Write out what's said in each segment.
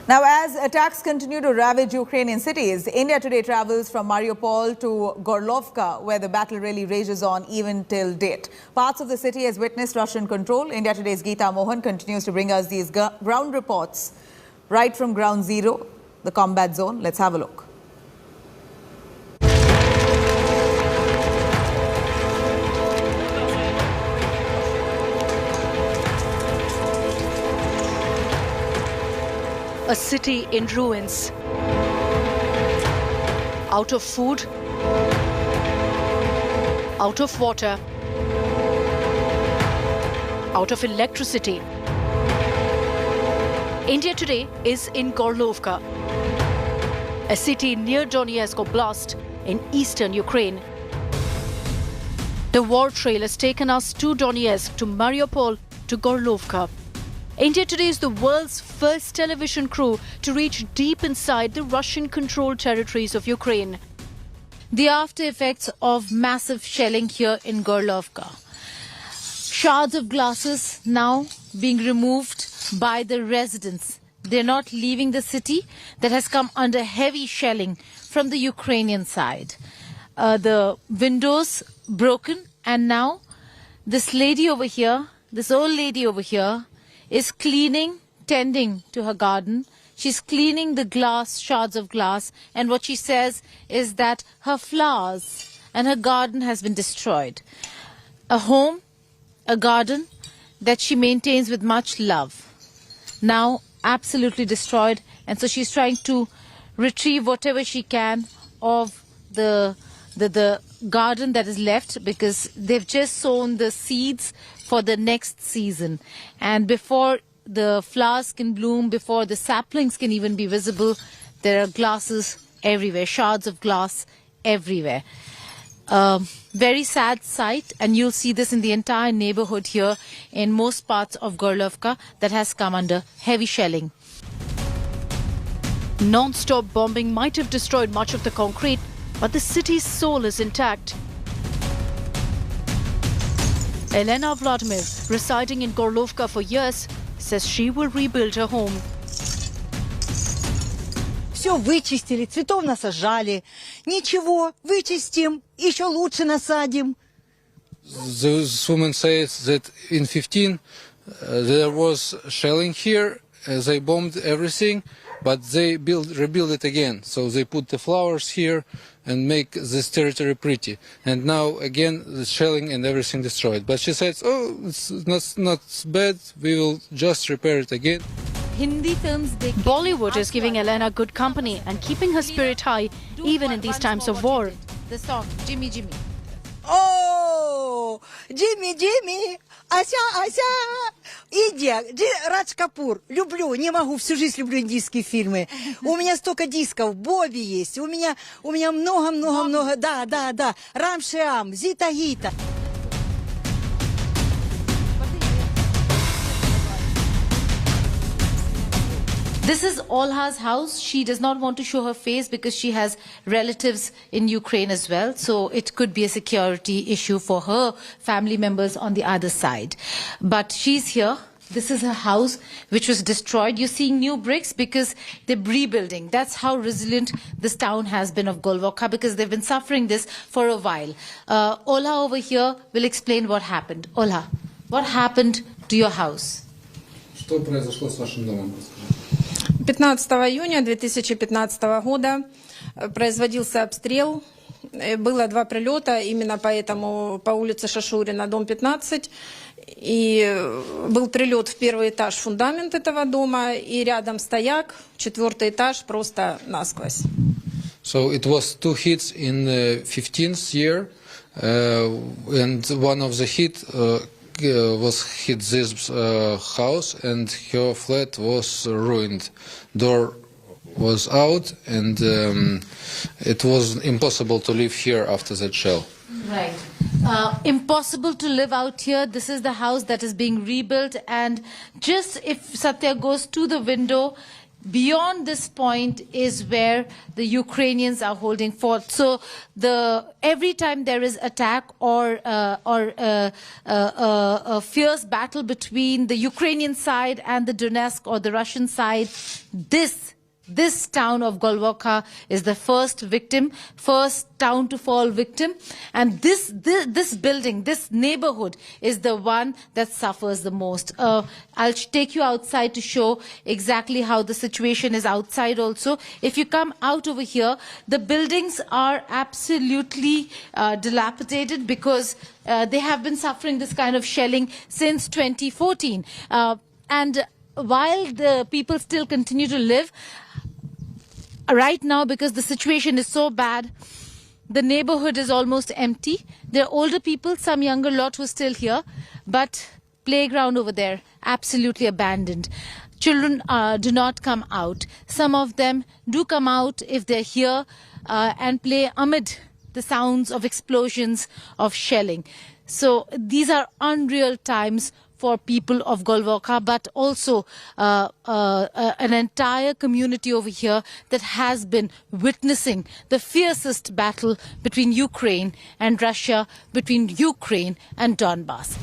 Now, as attacks continue to ravage Ukrainian cities, India today travels from Mariupol to Gorlovka, where the battle really rages on even till date. Parts of the city has witnessed Russian control. India Today's Geeta Mohan continues to bring us these ground reports right from ground zero, the combat zone. Let's have a look. A city in ruins, out of food, out of water, out of electricity. India today is in Gorlovka, a city near Donetsk Oblast in eastern Ukraine. The war trail has taken us to Donetsk, to Mariupol, to Gorlovka. India Today is the world's first television crew to reach deep inside the Russian-controlled territories of Ukraine. The after effects of massive shelling here in Gorlovka. Shards of glasses now being removed by the residents. They're not leaving the city that has come under heavy shelling from the Ukrainian side. The windows broken, and now this lady over here, this old lady over here, is cleaning, tending to her garden. She's cleaning the glass, shards of glass, and what she says is that her flowers and her garden has been destroyed. A home, a garden that she maintains with much love, now absolutely destroyed, and so she's trying to retrieve whatever she can of the garden that is left, because they've just sown the seeds for the next season, and before the flowers can bloom, before the saplings can even be visible, there are glasses everywhere, shards of glass everywhere. Very sad sight, and you'll see this in the entire neighborhood here in most parts of Gorlovka that has come under heavy shelling. Non-stop bombing might have destroyed much of the concrete, but the city's soul is intact. Elena Vladimir, residing in Gorlovka for years, says she will rebuild her home. Все вычистили, цветов насажали. Ничего, вычистим, еще лучше насадим. This woman says that in 15 there was shelling here, they bombed everything, but they rebuild it again. So they put the flowers here and make this territory pretty. And now again the shelling and everything destroyed. But she says, oh, it's not bad, we will just repair it again. Hindi films Bollywood is giving Elena good company and keeping her spirit high even in these times of war. The song, Jimmy Jimmy. О, Джимми, Джимми, Ася, Ася, Индия, Радж Капур, люблю, не могу, всю жизнь люблю индийские фильмы. У меня столько дисков, Бобби есть, у меня много, да, Рам Шиам, Зита Гита. This is Olha's house. She does not want to show her face because she has relatives in Ukraine as well. So it could be a security issue for her family members on the other side. But she's here. This is her house, which was destroyed. You're seeing new bricks because they're rebuilding. That's how resilient this town has been of Gorlovka, because they've been suffering this for a while. Olha over here will explain what happened. Olha, what happened to your house? Что произошло с вашим домом? 15 июня 2015 года производился обстрел. Было 2 прилета именно по улице Шашурина, дом 15. И был прилет в первый этаж, фундамент этого дома, и рядом стояк, 4-й этаж, просто насквозь. So it was 2 hits in the 15th year, and one of the hit was hit this house, and her flat was ruined. Door was out, and it was impossible to live here after that shell. Right. Impossible to live out here. This is the house that is being rebuilt, and just if Satya goes to the window, beyond this point is where the Ukrainians are holding fort. So every time there is attack or a fierce battle between the Ukrainian side and the Donetsk or the Russian side, this town of Golvokha is the first town to fall victim. And this building, this neighborhood is the one that suffers the most. I'll take you outside to show exactly how the situation is outside also. If you come out over here, the buildings are absolutely dilapidated because they have been suffering this kind of shelling since 2014. And while the people still continue to live, right now, because the situation is so bad, the neighborhood is almost empty. There are older people, some younger lot who are still here, but playground over there, absolutely abandoned. Children do not come out. Some of them do come out if they're here and play amid the sounds of explosions, of shelling. So these are unreal times for people of Golvokha, but also an entire community over here that has been witnessing the fiercest battle between Ukraine and Russia, between Ukraine and Donbass.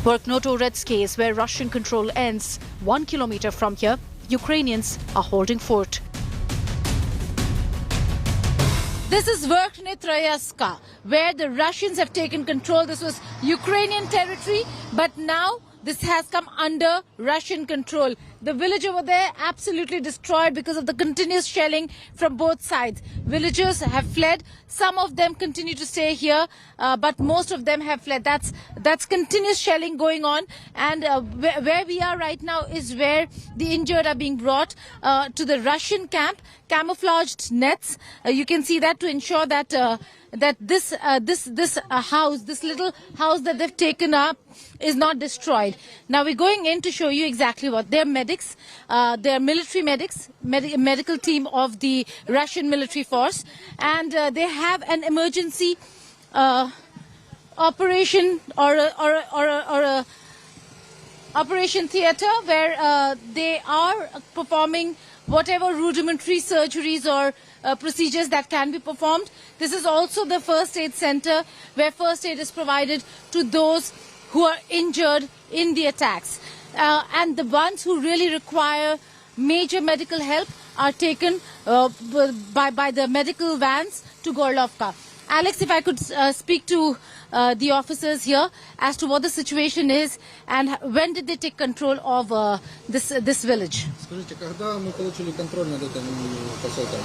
Razed is where Russian control ends. 1 kilometer from here, Ukrainians are holding fort. This is Verkhnitsyevka, where the Russians have taken control. This was Ukrainian territory, but now this has come under Russian control. The village over there absolutely destroyed because of the continuous shelling from both sides. Villagers have fled. Some of them continue to stay here, but most of them have fled. That's continuous shelling going on. And where we are right now is where the injured are being brought to the Russian camp. Camouflaged nets. You can see that to ensure that this house, this little house that they've taken up, is not destroyed. Now we're going in to show you exactly what they're medics. They're military medics, medical team of the Russian military force, and they have an emergency operation or a operation theater where they are performing whatever rudimentary surgeries or procedures that can be performed. This is also the first aid center where first aid is provided to those who are injured in the attacks. And the ones who really require major medical help are taken by the medical vans to Gorlovka. Alex, if I could speak to the officers here as to what the situation is and when did they take control of this village? Скажите, когда мы получили контроль над этим поселком?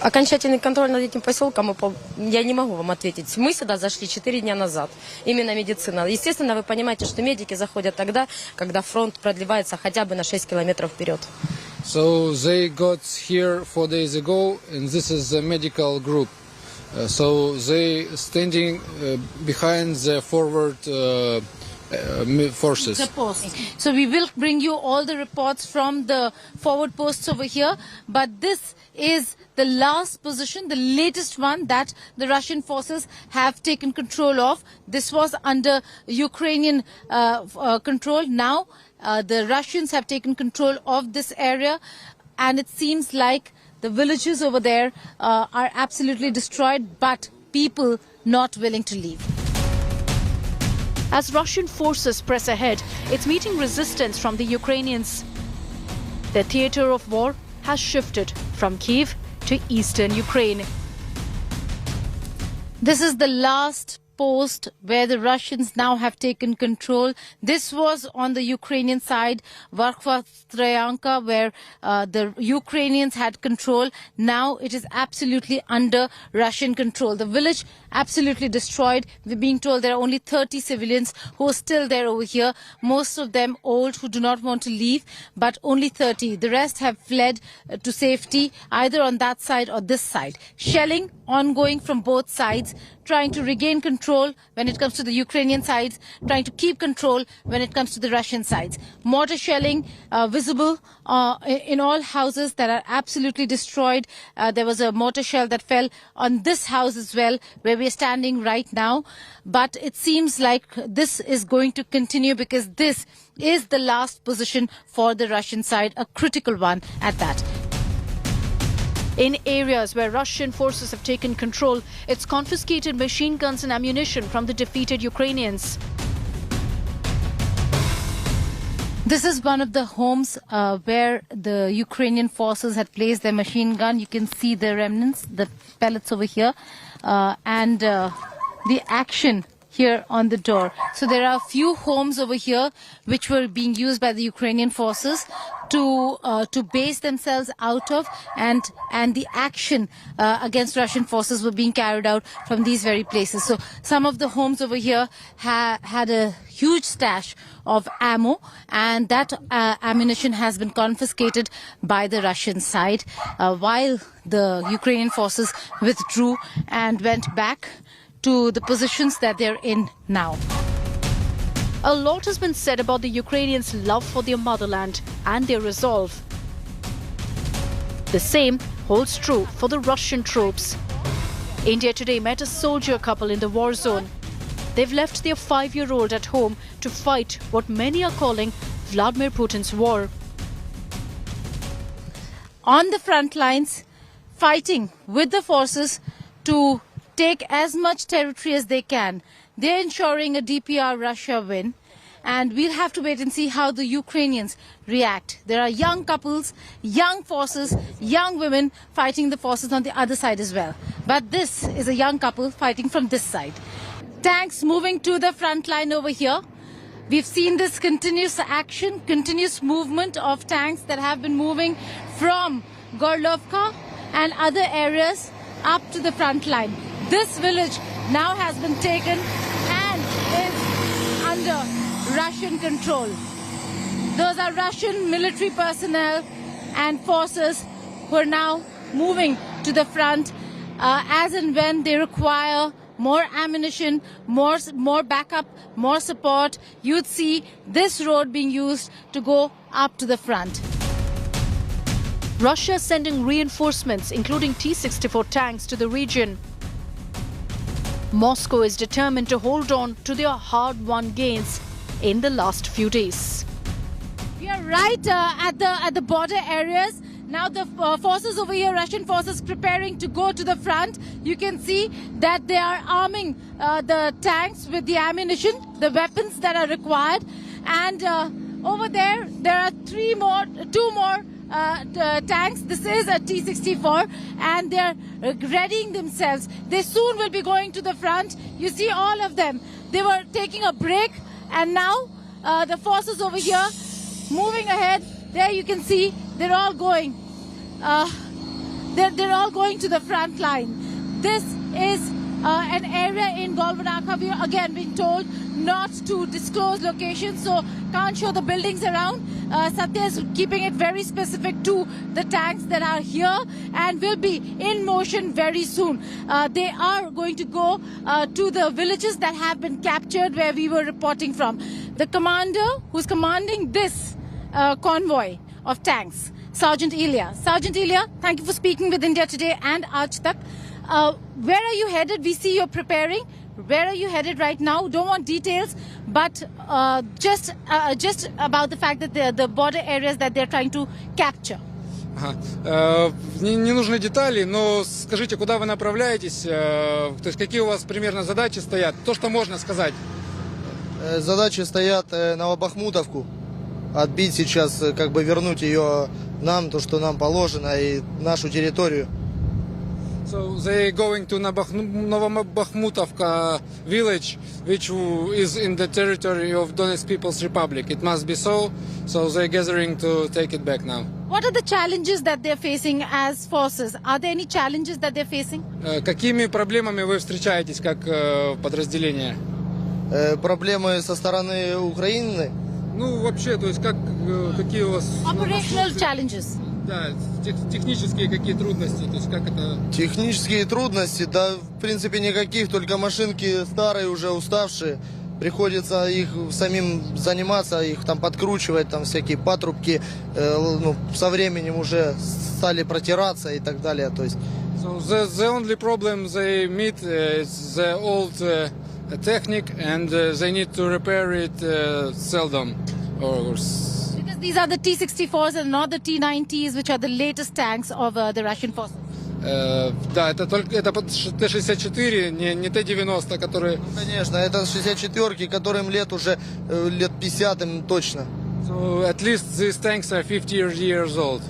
Окончательный контроль над этим поселком я не могу вам ответить. Мы сюда зашли 4 дня назад. Именно медицина. Естественно, вы понимаете, что медики заходят тогда, когда фронт продлевается хотя бы на 6 километров вперед. So they got here 4 days ago, and this is a medical group. So they standing behind the forward forces. So we will bring you all the reports from the forward posts over here, but this is the last position, the latest one that the Russian forces have taken control of. This was under Ukrainian control. Now the Russians have taken control of this area, and it seems like the villages over there are absolutely destroyed, but people not willing to leave. As Russian forces press ahead, it's meeting resistance from the Ukrainians. The theatre of war has shifted from Kyiv to eastern Ukraine. This is the last post where the Russians now have taken control. This was on the Ukrainian side, Verkhnitsyevka, where the Ukrainians had control. Now it is absolutely under Russian control. The village absolutely destroyed. We're being told there are only 30 civilians who are still there over here. Most of them old who do not want to leave, but only 30. The rest have fled to safety either on that side or this side. Shelling ongoing from both sides, trying to regain control when it comes to the Ukrainian sides, trying to keep control when it comes to the Russian sides. Mortar shelling visible in all houses that are absolutely destroyed. There was a mortar shell that fell on this house as well, where we we are standing right now. But it seems like this is going to continue because this is the last position for the Russian side, a critical one at that. In areas where Russian forces have taken control, it's confiscated machine guns and ammunition from the defeated Ukrainians. This is one of the homes where the Ukrainian forces had placed their machine gun. You can see the remnants, the pellets over here, and the action here on the door. So there are a few homes over here which were being used by the Ukrainian forces to base themselves out of, and the action against Russian forces were being carried out from these very places. So some of the homes over here had a huge stash of ammo, and that ammunition has been confiscated by the Russian side while the Ukrainian forces withdrew and went back to the positions that they're in now. A lot has been said about the Ukrainians' love for their motherland and their resolve. The same holds true for the Russian troops. India today met a soldier couple in the war zone. They've left their 5-year-old at home to fight what many are calling Vladimir Putin's war. On the front lines, fighting with the forces to take as much territory as they can. They're ensuring a DPR Russia win, and we'll have to wait and see how the Ukrainians react. There are young couples, young forces, young women fighting the forces on the other side as well. But this is a young couple fighting from this side. Tanks moving to the front line over here. We've seen this continuous action, continuous movement of tanks that have been moving from Gorlovka and other areas up to the front line. This village now has been taken and is under Russian control. Those are Russian military personnel and forces who are now moving to the front as and when they require more ammunition, more backup, more support. You'd see this road being used to go up to the front. Russia sending reinforcements, including T-64 tanks, to the region. Moscow is determined to hold on to their hard-won gains in the last few days. We are right at the border areas. Now the forces over here, Russian forces, preparing to go to the front. You can see that they are arming the tanks with the ammunition, the weapons that are required. And over there are two more tanks. This is a T-64, and they're readying themselves. They soon will be going to the front. You see all of them. They were taking a break, and now the forces over here moving ahead. There you can see they're all going. They're all going to the front line. This is an area in Golvanaka. We are again being told not to disclose locations, so can't show the buildings around. Satya is keeping it very specific to the tanks that are here and will be in motion very soon. They are going to go to the villages that have been captured where we were reporting from. The commander who's commanding this convoy of tanks, Sergeant Ilya. Sergeant Ilya, thank you for speaking with India Today and Aaj Tak. Where are you headed? We see you're preparing. Where are you headed right now? Don't want details, but just about the fact that the border areas that they're trying to capture. Не нужны детали, но скажите, куда вы направляетесь, то есть какие у вас примерно задачи стоят, то, что можно сказать. Задачи стоят Новобахмутовку, отбить сейчас, как бы вернуть ее нам, то, что нам положено, и нашу территорию. So they going to Novobakhmutovka village, which is in the territory of Donetsk People's Republic. It must be so they're gathering to take it back now. What are the challenges that they're facing as forces? Are there any challenges that they're facing? Какими проблемами вы встречаетесь как подразделение? Проблемы со стороны Украины? Ну, вообще, то есть какие у вас... Operational challenges. Да, технические какие трудности, то есть как это... Технические трудности, да, в принципе, никаких, только машинки старые, уже уставшие. Приходится их самим заниматься, их там подкручивать, там всякие патрубки, со временем уже стали протираться и так далее, то есть... So the only problem they meet is the old technique, and they need to repair it seldom. Because these are the T-64s and not the T-90s, which are the latest tanks of the Russian forces. Да, это Т-64, не Т-90, которые... Конечно, это 64-ки, которым уже лет 50 им точно. So at least these tanks are 50 years old.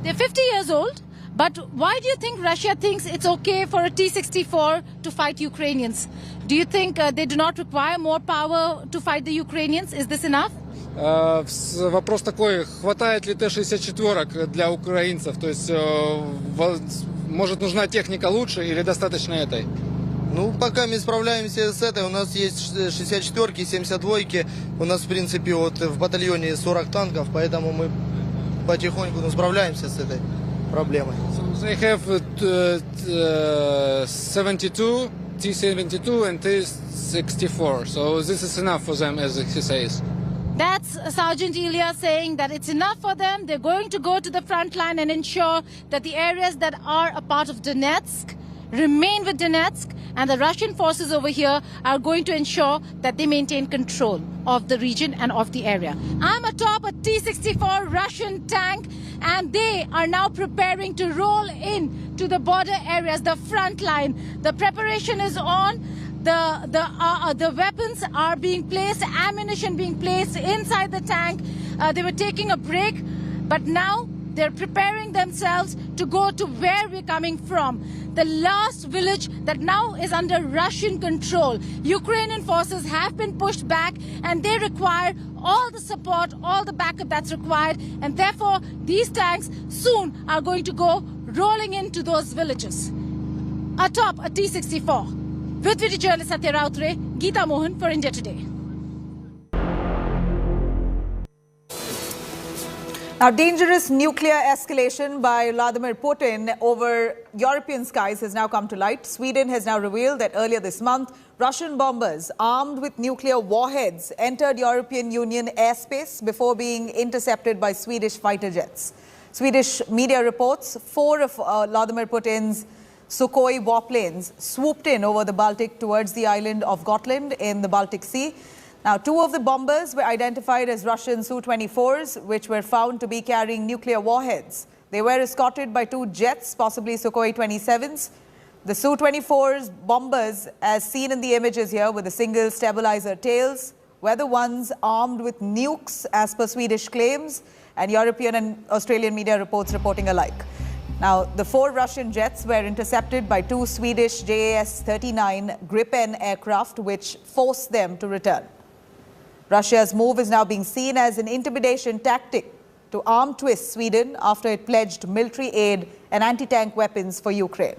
They're 50 years old, but why do you think Russia thinks it's okay for a T-64 to fight Ukrainians? Do you think they do not require more power to fight the Ukrainians? Is this enough? Вопрос такой, хватает ли Т-64 для украинцев? То есть, может, нужна техника лучше или достаточно этой? Ну, пока мы справляемся с этой, у нас есть 64-ки, 72-ки, у нас, в принципе, вот в батальоне 40 танков, поэтому мы потихоньку справляемся с этой проблемой. So they have 72, T-72 and T-64, so this is enough for them, as he says. That's Sergeant Ilya saying that it's enough for them. They're going to go to the front line and ensure that the areas that are a part of Donetsk remain with Donetsk, and the Russian forces over here are going to ensure that they maintain control of the region and of the area. I'm atop a T-64 Russian tank, and they are now preparing to roll in to the border areas, the front line. The preparation is on. The weapons are being placed, ammunition being placed inside the tank. They were taking a break, but now they're preparing themselves to go to where we're coming from. The last village that now is under Russian control. Ukrainian forces have been pushed back, and they require all the support, all the backup that's required, and therefore these tanks soon are going to go rolling into those villages. Atop a T-64. With video journalist Satya Rautre, Geeta Mohan for India Today. Now, dangerous nuclear escalation by Vladimir Putin over European skies has now come to light. Sweden has now revealed that earlier this month, Russian bombers armed with nuclear warheads entered European Union airspace before being intercepted by Swedish fighter jets. Swedish media reports 4 of Vladimir Putin's Sukhoi warplanes swooped in over the Baltic towards the island of Gotland in the Baltic Sea. Now, 2 of the bombers were identified as Russian Su-24s, which were found to be carrying nuclear warheads. They were escorted by 2 jets, possibly Sukhoi 27s. The Su-24s bombers, as seen in the images here with the single stabilizer tails, were the ones armed with nukes, as per Swedish claims, and European and Australian media reports reporting alike. Now, the 4 Russian jets were intercepted by 2 Swedish JAS-39 Gripen aircraft, which forced them to return. Russia's move is now being seen as an intimidation tactic to arm twist Sweden after it pledged military aid and anti-tank weapons for Ukraine.